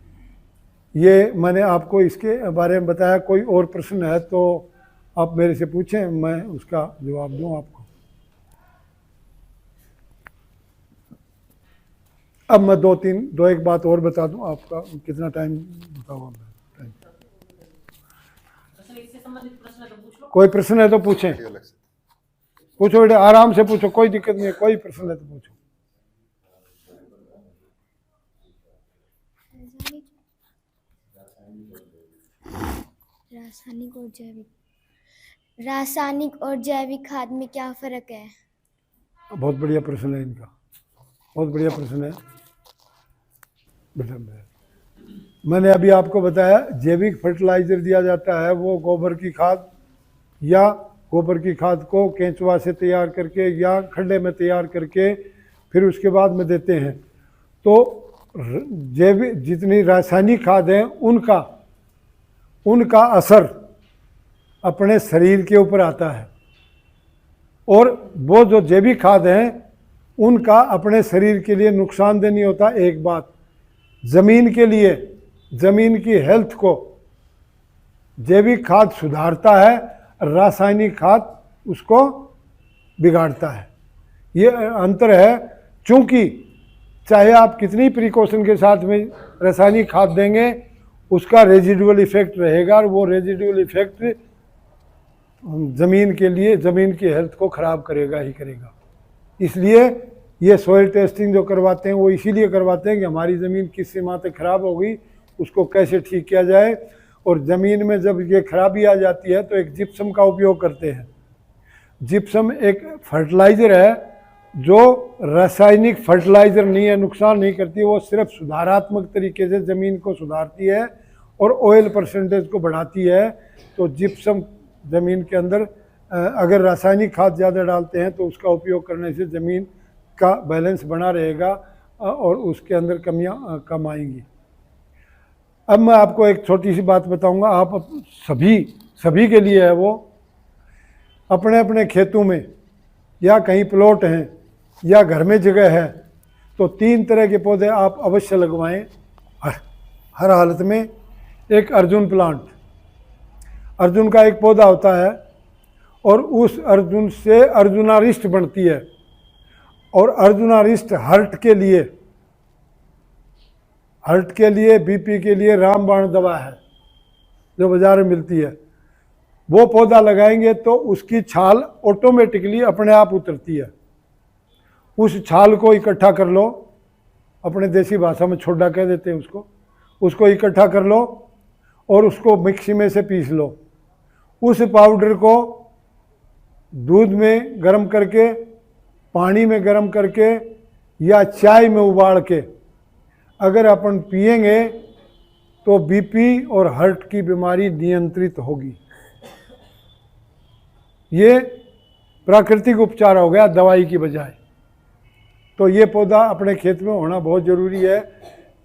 ये मैंने आपको इसके बारे में बताया। कोई और प्रश्न है तो आप मेरे से पूछें, मैं उसका जवाब दूं आपको। अब मैं दो एक बात और बता दूं। आपका कितना टाइम बताऊँ? कोई प्रश्न है तो पूछें, पूछो बेटा, आराम से पूछो, कोई दिक्कत नहीं है। कोई प्रश्न है तो पूछो। रासायनिक और जैविक खाद में क्या फर्क है? बहुत बढ़िया प्रश्न है इनका, बहुत बढ़िया प्रश्न है बेटा। मैंने अभी आपको बताया जैविक फर्टिलाइजर दिया जाता है, वो गोबर की खाद या गोबर की खाद को केंचुआ से तैयार करके या खड्डे में तैयार करके फिर उसके बाद में देते हैं। तो जैविक जितनी रासायनिक खाद हैं उनका असर अपने शरीर के ऊपर आता है, और वो जो जैविक खाद हैं उनका अपने शरीर के लिए नुकसानदेह नहीं होता। एक बात, ज़मीन के लिए, ज़मीन की हेल्थ को जैविक खाद सुधारता है, रासायनिक खाद उसको बिगाड़ता है। ये अंतर है। चूँकि चाहे आप कितनी प्रिकॉशन के साथ में रासायनिक खाद देंगे, उसका रेजिडुअल इफेक्ट रहेगा, और वो रेजिडुअल इफेक्ट ज़मीन के लिए, ज़मीन की हेल्थ को ख़राब करेगा ही करेगा। इसलिए ये सॉइल टेस्टिंग जो करवाते हैं वो इसीलिए करवाते हैं कि हमारी ज़मीन किस सीमा तक ख़राब हो गई, उसको कैसे ठीक किया जाए। और ज़मीन में जब ये खराबी आ जाती है तो एक जिप्सम का उपयोग करते हैं। जिप्सम एक फर्टिलाइज़र है जो रासायनिक फर्टिलाइज़र नहीं है, नुकसान नहीं करती, वो सिर्फ सुधारात्मक तरीके से ज़मीन को सुधारती है और ऑयल परसेंटेज को बढ़ाती है। तो जिप्सम ज़मीन के अंदर अगर रासायनिक खाद ज़्यादा डालते हैं तो उसका उपयोग करने से ज़मीन का बैलेंस बना रहेगा और उसके अंदर कमियां कम आएंगी। अब मैं आपको एक छोटी सी बात बताऊंगा, आप सभी के लिए है वो। अपने अपने खेतों में या कहीं प्लॉट हैं या घर में जगह है तो 3 तरह के पौधे आप अवश्य लगवाएं हर हालत में। एक अर्जुन प्लांट, अर्जुन का एक पौधा होता है और उस अर्जुन से अर्जुनारिष्ट बनती है। और अर्जुनारिष्ट हार्ट के लिए बीपी के लिए रामबाण दवा है जो बाजार में मिलती है। वो पौधा लगाएंगे तो उसकी छाल ऑटोमेटिकली अपने आप उतरती है। उस छाल को इकट्ठा कर लो, अपने देसी भाषा में छोड़ा कह देते हैं उसको इकट्ठा कर लो और उसको मिक्सी में से पीस लो। उस पाउडर को दूध में गर्म करके, पानी में गर्म करके या चाय में उबाल के अगर अपन पिएंगे तो बीपी और हार्ट की बीमारी नियंत्रित होगी। ये प्राकृतिक उपचार हो गया दवाई की बजाय। तो ये पौधा अपने खेत में होना बहुत ज़रूरी है,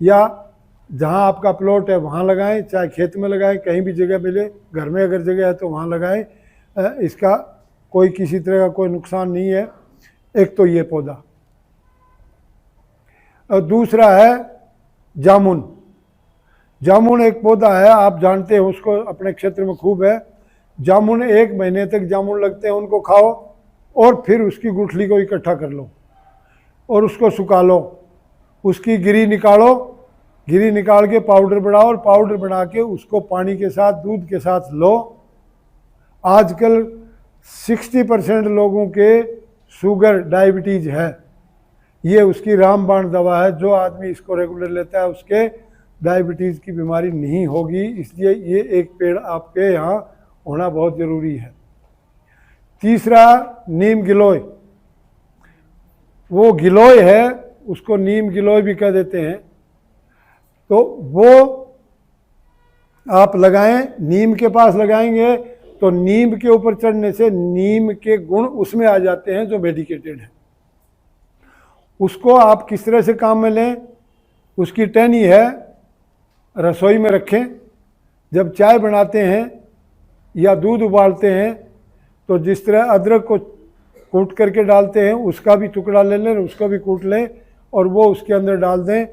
या जहाँ आपका प्लॉट है वहाँ लगाएं, चाहे खेत में लगाएं, कहीं भी जगह मिले, घर में अगर जगह है तो वहाँ लगाएं। इसका कोई किसी तरह का कोई नुकसान नहीं है। एक तो ये पौधा, और दूसरा है जामुन। जामुन एक पौधा है, आप जानते हैं उसको, अपने क्षेत्र में खूब है। जामुन 1 महीने तक जामुन लगते हैं, उनको खाओ और फिर उसकी गुठली को इकट्ठा कर लो और उसको सुखा लो, उसकी गिरी निकालो, गिरी निकाल के पाउडर बनाओ और पाउडर बना के उसको पानी के साथ, दूध के साथ लो। आजकल 60% लोगों के शुगर, डायबिटीज़ है, ये उसकी रामबाण दवा है। जो आदमी इसको रेगुलर लेता है उसके डायबिटीज़ की बीमारी नहीं होगी। इसलिए ये एक पेड़ आपके यहाँ होना बहुत ज़रूरी है। तीसरा नीम गिलोय, वो गिलोय है, उसको नीम गिलोय भी कह देते हैं। तो वो आप लगाएं, नीम के पास लगाएंगे तो नीम के ऊपर चढ़ने से नीम के गुण उसमें आ जाते हैं जो मेडिकेटेड है। उसको आप किस तरह से काम में लें, उसकी टहनी है, रसोई में रखें। जब चाय बनाते हैं या दूध उबालते हैं तो जिस तरह अदरक को कूट करके डालते हैं, उसका भी टुकड़ा ले लें, उसको भी कूट लें और वो उसके अंदर डाल दें।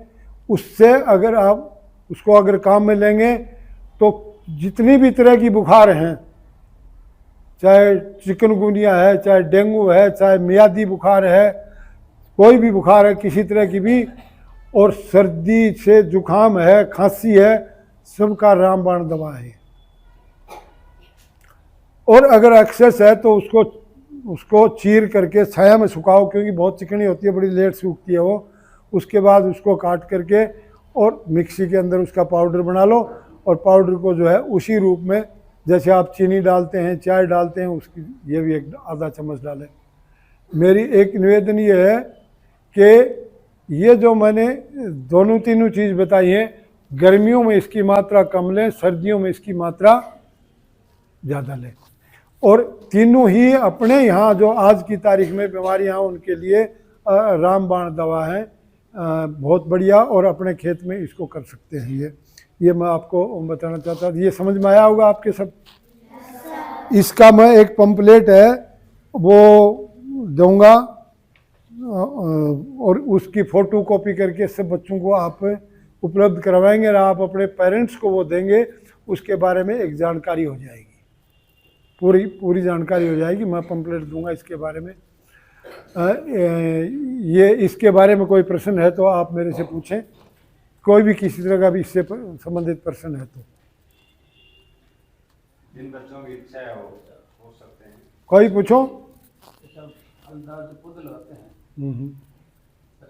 उससे अगर आप उसको अगर काम में लेंगे तो जितनी भी तरह की बुखार हैं, चाहे चिकनगुनिया है, चाहे डेंगू है, चाहे मियादी बुखार है, कोई भी बुखार है किसी तरह की भी, और सर्दी से जुकाम है, खांसी है, सबका रामबाण दवा है। और अगर एक्सेस है तो उसको चीर करके छाया में सुखाओ, क्योंकि बहुत चिकनी होती है, बड़ी लेट सूखती है वो। उसके बाद उसको काट करके और मिक्सी के अंदर उसका पाउडर बना लो और पाउडर को जो है उसी रूप में, जैसे आप चीनी डालते हैं, चाय डालते हैं, उसकी ये भी एक आधा चम्मच डालें। मेरी एक निवेदन ये है कि ये जो मैंने दोनों तीनों चीज़ बताई हैं, गर्मियों में इसकी मात्रा कम लें, सर्दियों में इसकी मात्रा ज़्यादा लें। और तीनों ही अपने यहाँ जो आज की तारीख में बीमारियाँ उनके लिए रामबाण दवा है, बहुत बढ़िया, और अपने खेत में इसको कर सकते हैं। ये मैं आपको बताना चाहता था। ये समझ में आया होगा आपके सब। इसका मैं एक पंपलेट है वो दूंगा और उसकी फ़ोटो कॉपी करके सब बच्चों को आप उपलब्ध करवाएंगे और आप अपने पेरेंट्स को वो देंगे। उसके बारे में एक जानकारी हो जाएगी, पूरी जानकारी हो जाएगी। मैं पंपलेट दूंगा इसके बारे में। ये इसके बारे में कोई प्रश्न है तो आप मेरे से पूछें, कोई भी किसी तरह का भी इससे संबंधित प्रश्न है तो। जिन बच्चों की इच्छा है हो सकते हैं, कोई पूछो। पौधे लगाते हैं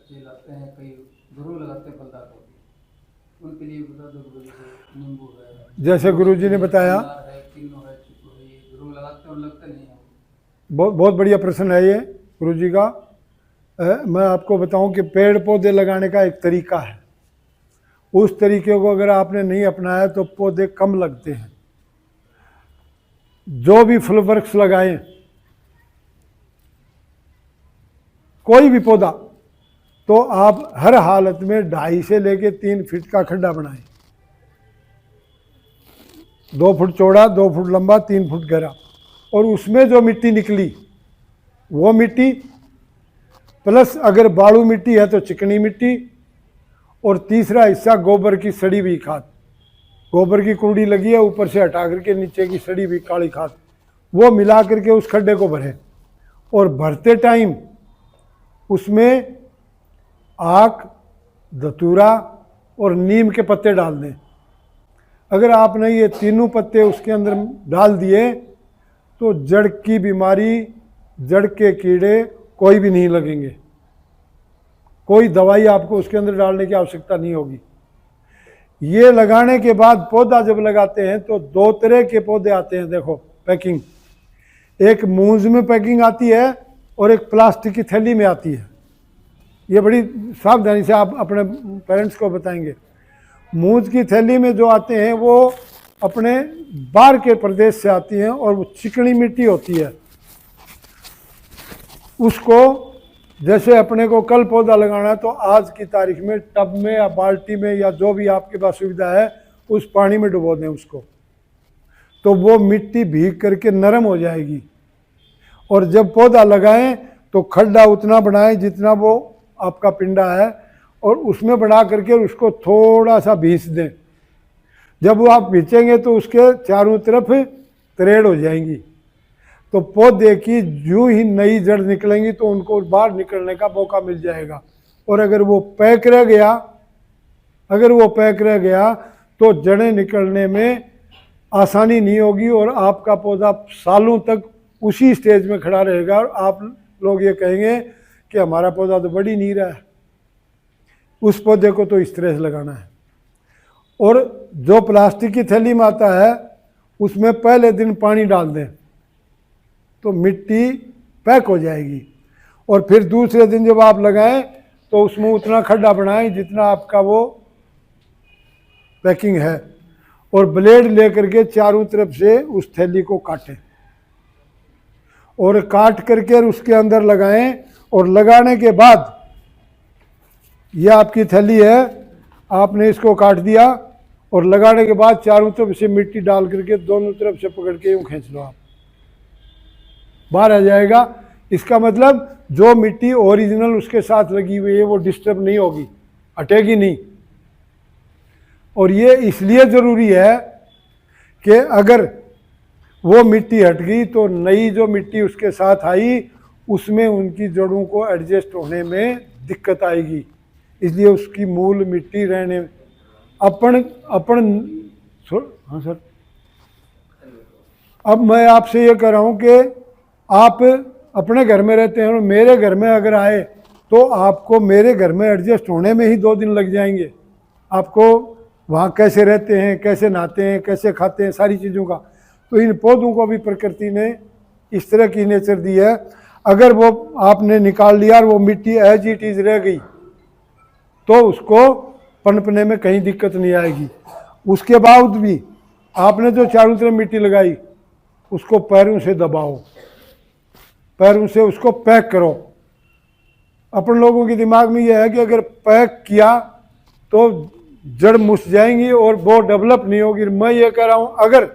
बच्चे लाते हैं, कई गुरु लगाते हैं फलदार पौधे, उनके लिए बता दो गुरु, जैसे नींबू है, जैसे गुरुजी ने बताया, अनार है, किन्नू है, चीकू है, ये गुरु लगाते हैं और लगते नहीं है। बहुत बहुत बढ़िया प्रश्न है ये गुरुजी का। मैं आपको बताऊं कि पेड़ पौधे लगाने का एक तरीका है, उस तरीके को अगर आपने नहीं अपनाया तो पौधे कम लगते हैं। जो भी फल वृक्ष लगाएं, कोई भी पौधा, तो आप हर हालत में 2.5 से लेके 3 फीट का खड्डा बनाएं, 2 फुट चौड़ा, 2 फुट लंबा, 3 फुट गहरा, और उसमें जो मिट्टी निकली वो मिट्टी प्लस अगर बालू मिट्टी है तो चिकनी मिट्टी, और तीसरा हिस्सा गोबर की सड़ी हुई खाद, गोबर की कुंडी लगी है ऊपर से हटा करके नीचे की सड़ी हुई काली खाद, वो मिला करके उस खड्डे को भरें। और भरते टाइम उसमें आक, धतूरा और नीम के पत्ते डाल दें। अगर आपने ये तीनों पत्ते उसके अंदर डाल दिए तो जड़ की बीमारी, जड़ के कीड़े कोई भी नहीं लगेंगे, कोई दवाई आपको उसके अंदर डालने की आवश्यकता नहीं होगी। ये लगाने के बाद पौधा जब लगाते हैं तो 2 तरह के पौधे आते हैं, देखो पैकिंग, एक मूंज में पैकिंग आती है और एक प्लास्टिक की थैली में आती है। ये बड़ी सावधानी से आप अपने पेरेंट्स को बताएंगे। मूंज की थैली में जो आते हैं वो अपने बाहर के प्रदेश से आती हैं और वो चिकनी मिट्टी होती है। उसको जैसे अपने को कल पौधा लगाना है तो आज की तारीख में टब में या बाल्टी में या जो भी आपके पास सुविधा है उस पानी में डुबो दें उसको, तो वो मिट्टी भीग करके नरम हो जाएगी। और जब पौधा लगाएं तो खड्डा उतना बनाएं जितना वो आपका पिंडा है, और उसमें बना करके उसको थोड़ा सा भींच दें। जब वो आप भींचेंगे तो उसके चारों तरफ तरेड़ हो जाएंगी, तो पौधे की यूं ही नई जड़ निकलेंगी तो उनको बाहर निकलने का मौका मिल जाएगा। और अगर वो पैक रह गया तो जड़ें निकलने में आसानी नहीं होगी और आपका पौधा सालों तक उसी स्टेज में खड़ा रहेगा और आप लोग ये कहेंगे कि हमारा पौधा तो बढ़ ही नहीं रहा है। उस पौधे को तो इस तरह से लगाना है। और जो प्लास्टिक की थैली में आता है उसमें पहले दिन पानी डाल दें तो मिट्टी पैक हो जाएगी, और फिर दूसरे दिन जब आप लगाएं तो उसमें उतना खड्डा बनाएं जितना आपका वो पैकिंग है, और ब्लेड लेकर के चारों तरफ से उस थैली को काटें और काट करके उसके अंदर लगाएं। और लगाने के बाद ये आपकी थैली है, आपने इसको काट दिया और लगाने के बाद चारों तरफ से मिट्टी डाल करके दोनों तरफ से पकड़ के यूँ खींच लो, आप बाहर आ जाएगा। इसका मतलब जो मिट्टी ओरिजिनल उसके साथ लगी हुई है वो डिस्टर्ब नहीं होगी, हटेगी नहीं। और ये इसलिए ज़रूरी है कि अगर वो मिट्टी हट गई तो नई जो मिट्टी उसके साथ आई उसमें उनकी जड़ों को एडजस्ट होने में दिक्कत आएगी, इसलिए उसकी मूल मिट्टी रहने अपन हाँ सर। अब मैं आपसे ये कह रहा हूँ कि आप अपने घर में रहते हैं और मेरे घर में अगर आए तो आपको मेरे घर में एडजस्ट होने में ही 2 दिन लग जाएंगे। आपको वहाँ कैसे रहते हैं, कैसे नहाते हैं, कैसे खाते हैं, सारी चीज़ों का। तो इन पौधों को भी प्रकृति ने इस तरह की नेचर दी है। अगर वो आपने निकाल लिया और वो मिट्टी एज इट इज़ रह गई तो उसको पनपने में कहीं दिक्कत नहीं आएगी। उसके बावजूद भी आपने जो चारों तरफ मिट्टी लगाई उसको पैरों से दबाओ, पैरों से उसको पैक करो। अपन लोगों के दिमाग में यह है कि अगर पैक किया तो जड़ मुस जाएंगी और वो डेवलप नहीं होगी। मैं ये कह रहा हूँ अगर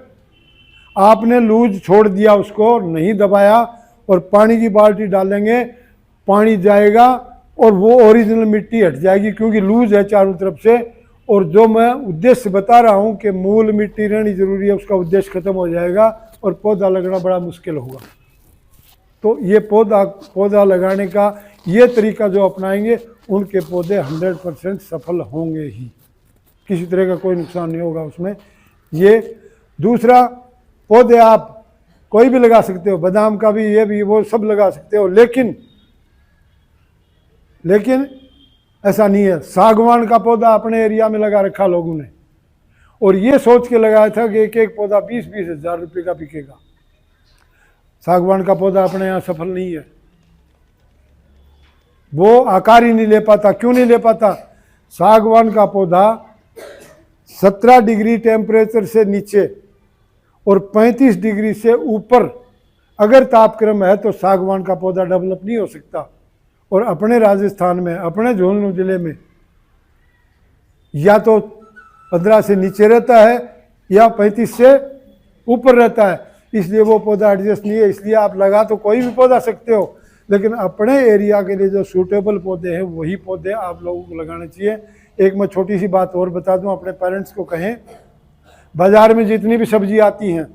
आपने लूज छोड़ दिया, उसको नहीं दबाया और पानी की बाल्टी डालेंगे, पानी जाएगा और वो ओरिजिनल मिट्टी हट जाएगी क्योंकि लूज है चारों तरफ से। और जो मैं उद्देश्य बता रहा हूँ कि मूल मिट्टी रहनी जरूरी है, उसका उद्देश्य खत्म हो जाएगा और पौधा लगना बड़ा मुश्किल होगा। तो ये पौधा लगाने का ये तरीका जो अपनाएंगे उनके पौधे 100% सफल होंगे ही, किसी तरह का कोई नुकसान नहीं होगा उसमें। ये दूसरा, पौधे आप कोई भी लगा सकते हो, बादाम का भी, ये भी, वो सब लगा सकते हो, लेकिन ऐसा नहीं है। सागवान का पौधा अपने एरिया में लगा रखा लोगों ने, और ये सोच के लगाया था कि एक एक पौधा 20-20 हज़ार रुपये का बिकेगा। सागवान का पौधा अपने यहाँ सफल नहीं है, वो आकार ही नहीं ले पाता। क्यों नहीं ले पाता? सागवान का पौधा 17 डिग्री टेम्परेचर से नीचे और 35 डिग्री से ऊपर अगर तापक्रम है तो सागवान का पौधा डेवलप नहीं हो सकता। और अपने राजस्थान में, अपने झुंझुनू जिले में या तो 15 से नीचे रहता है या 35 से ऊपर रहता है, इसलिए वो पौधा एडजस्ट नहीं है। इसलिए आप लगा तो कोई भी पौधा सकते हो, लेकिन अपने एरिया के लिए जो सूटेबल पौधे हैं वही पौधे आप लोगों को लगाने चाहिए। एक मैं छोटी सी बात और बता दूं, अपने पेरेंट्स को कहें, बाज़ार में जितनी भी सब्जी आती हैं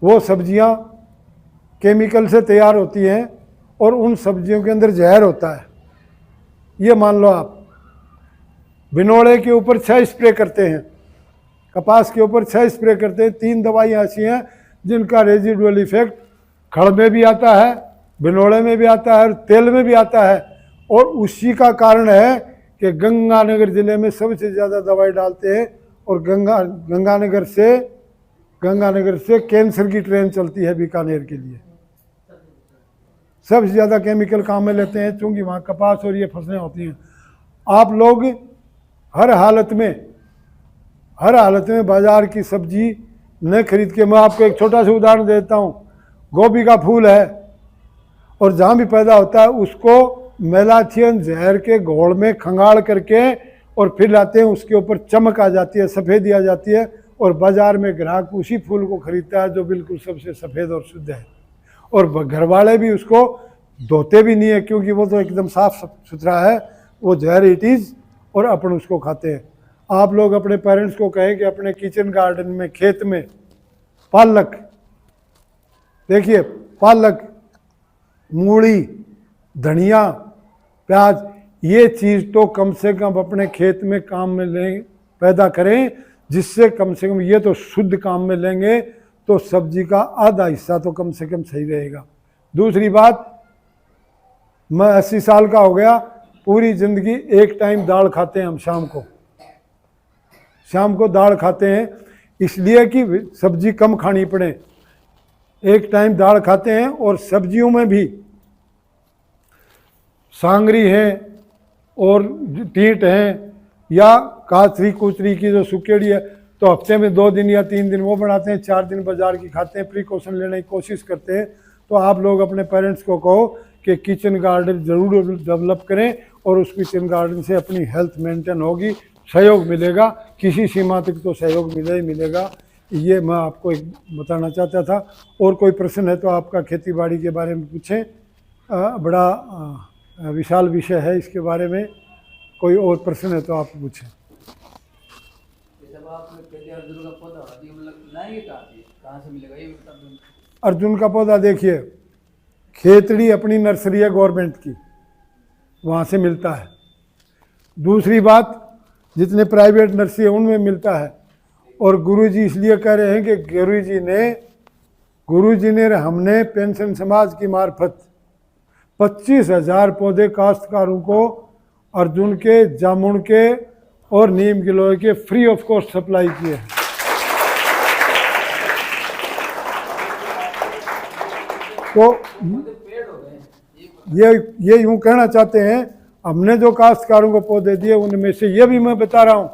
वो सब्जियां केमिकल से तैयार होती हैं और उन सब्जियों के अंदर जहर होता है। ये मान लो आप बिनोड़े के ऊपर 6 स्प्रे करते हैं, कपास के ऊपर 6 स्प्रे करते हैं। 3 दवाइयाँ ऐसी हैं जिनका रेजिडुअल इफेक्ट खड़ में भी आता है, बिनोड़े में भी आता है और तेल में भी आता है। और उसी का कारण है कि गंगानगर ज़िले में सबसे ज़्यादा दवाई डालते हैं, और गंगानगर से कैंसर की ट्रेन चलती है बीकानेर के लिए। सबसे ज़्यादा केमिकल काम में लेते हैं, चूँकि वहाँ कपास और ये फसलें होती हैं। आप लोग हर हालत में बाज़ार की सब्जी न खरीद के, मैं आपको एक छोटा सा उदाहरण देता हूँ। गोभी का फूल है और जहाँ भी पैदा होता है उसको मेलाथियन जहर के घोल में खंगाल करके और फिर लाते हैं, उसके ऊपर चमक आ जाती है, सफ़ेदी आ जाती है, और बाज़ार में ग्राहक उसी फूल को खरीदता है जो बिल्कुल सबसे सफ़ेद और शुद्ध है। और घर वाले भी उसको धोते भी नहीं है, क्योंकि वो तो एकदम साफ सुथरा है, वो जहर इट इज़, और अपन उसको खाते हैं। आप लोग अपने पेरेंट्स को कहें कि अपने किचन गार्डन में, खेत में पालक, देखिए पालक, मूली, धनिया, प्याज, ये चीज़ तो कम से कम अपने खेत में काम में लें, पैदा करें, जिससे कम से कम ये तो शुद्ध काम में लेंगे तो सब्जी का आधा हिस्सा तो कम से कम सही रहेगा। दूसरी बात, मैं 80 साल का हो गया, पूरी ज़िंदगी एक टाइम दाल खाते हैं हम। शाम को दाल खाते हैं, इसलिए कि सब्जी कम खानी पड़े। एक टाइम दाल खाते हैं, और सब्जियों में भी सांगरी है और टीट हैं या काचरी कुचरी की जो सुकेड़ी है, तो हफ्ते में 2 दिन या 3 दिन वो बनाते हैं, 4 दिन बाजार की खाते हैं, प्रिकॉशन लेने की कोशिश करते हैं। तो आप लोग अपने पेरेंट्स को कहो कि किचन गार्डन ज़रूर डेवलप करें, और उस किचन गार्डन से अपनी हेल्थ मेंटेन होगी, सहयोग मिलेगा, किसी सीमा तक तो सहयोग मिलेगा। ये मैं आपको एक बताना चाहता था। और कोई प्रश्न है तो आपका खेती बाड़ी के बारे में पूछें, बड़ा विशाल विषय है, इसके बारे में कोई और प्रश्न है तो आप पूछें। जब आपने पहले अर्जुन का पौधा होती है, मतलब लाएंगे कहाँ से मिलेगा ये बता दो। अर्जुन का पौधा देखिए, खेतड़ी अपनी नर्सरी है गवर्नमेंट की, वहाँ से मिलता है। दूसरी बात, जितने प्राइवेट नर्सरी है उनमें मिलता है। और गुरुजी इसलिए कह रहे हैं कि गुरुजी ने हमने पेंशन समाज की मार्फत 25,000 पौधे काश्तकारों को अर्जुन के, जामुन के और नीम के लोहे के फ्री ऑफ कॉस्ट सप्लाई किए हैं। तो ये यूँ कहना चाहते हैं, हमने जो काश्तकारों को पौधे दिए उनमें से ये भी मैं बता रहा हूँ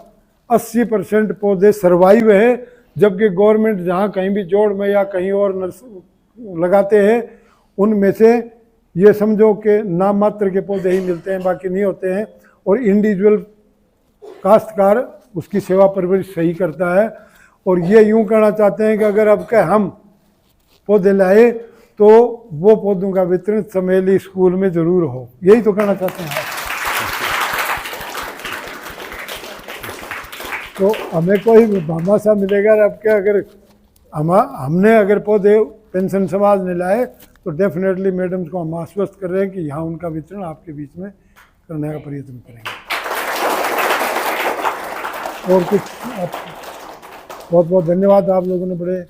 80% पौधे सर्वाइव है, जबकि गवर्नमेंट जहाँ कहीं भी जोड़ में या कहीं और लगाते हैं उनमें से ये समझो कि नाम मात्र के पौधे ही मिलते हैं, बाकी नहीं होते हैं। और इंडिविजुअल काश्तकार उसकी सेवा परवरिश सही करता है। और ये यूँ कहना चाहते हैं कि अगर अब के हम पौधे लाए तो वो पौधों का वितरण चमेली स्कूल में ज़रूर हो, यही तो कहना चाहते हैं। तो हमें कोई भामाशाह मिलेगा अब के, अगर हमने अगर पौधे पेंशन समाज ने लाए तो डेफिनेटली मैडम को हम आश्वस्त कर रहे हैं कि यहाँ उनका वितरण आपके बीच में करने का प्रयत्न करेंगे। और कुछ बहुत बहुत धन्यवाद, आप लोगों ने बड़े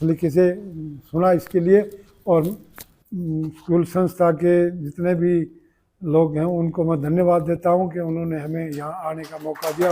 तरीके से सुना इसके लिए। और स्कूल संस्था के जितने भी लोग हैं उनको मैं धन्यवाद देता हूं कि उन्होंने हमें यहाँ आने का मौका दिया।